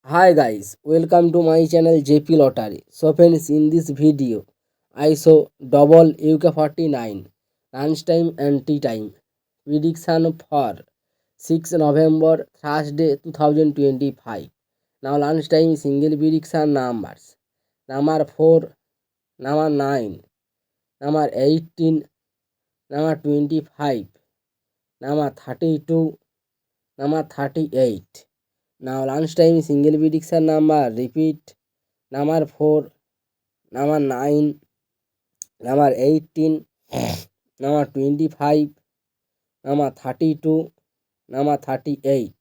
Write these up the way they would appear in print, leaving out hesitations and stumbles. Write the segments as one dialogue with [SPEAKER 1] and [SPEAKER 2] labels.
[SPEAKER 1] Hi guys, welcome to my channel JP Lottery. So friends, in this video, I show double UK49 lunchtime and tea time prediction for 6 November Thursday 2025. Now lunchtime single prediction numbers: number 4, number 9, number 18, number 25, number 32, number 38. Now lunchtime single prediction number repeat: number 4, number 9, number 18, number 25, number 32, number 38.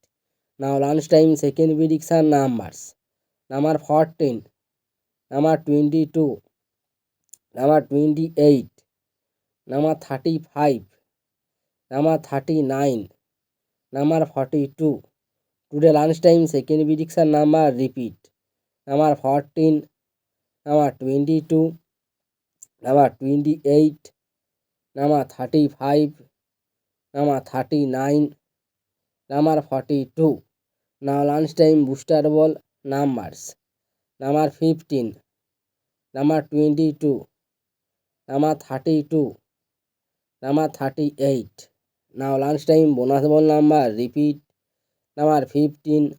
[SPEAKER 1] Now lunchtime second prediction numbers: number 14, number 22, number 28, number 35, number 39, number 42. Today lunchtime second prediction number repeat: number 14, number 22, number 28, number 35, number 39, number 42. Now lunchtime booster ball numbers: number 15, number 22, number 32, number 38. Now lunchtime bonus ball number repeat: number 15,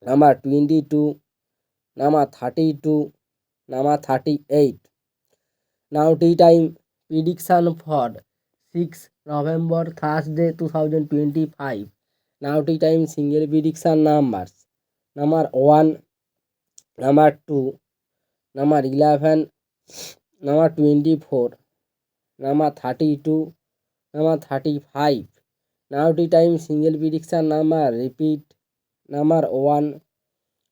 [SPEAKER 1] number 22, number 32, number 38. Now tea time prediction for 6 November Thursday 2025. Now tea time single prediction numbers: number 1, number 2, number 11, number 24, number 32, number 35. Now tea time single prediction number repeat: number 1,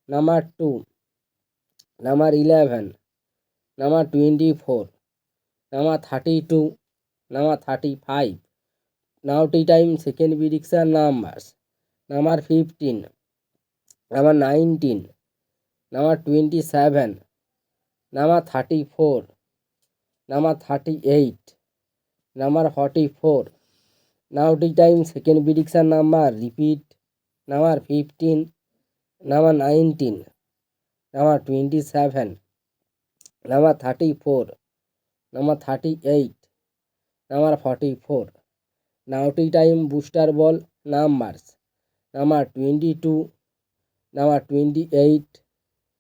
[SPEAKER 1] number 2, number 11, number 24, number 32, number 35. Now tea time second prediction numbers: number 15, number 19, number 27, number 34, number 38, number 44. Now tea time second prediction number repeat: number 15, number 19, number 27, number 34, number 38, number 44. Now tea time booster ball numbers: number 22, number 28,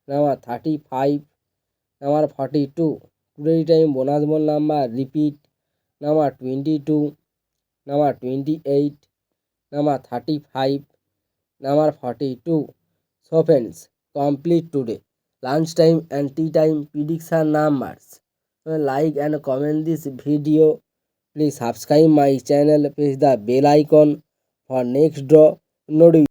[SPEAKER 1] number 35, number 42. Today time bonus ball number repeat: number 22, number 28, number 35, number 42. So friends, complete today lunchtime and tea time prediction numbers. So like and comment this video. Please subscribe my channel, press the bell icon for next draw notification.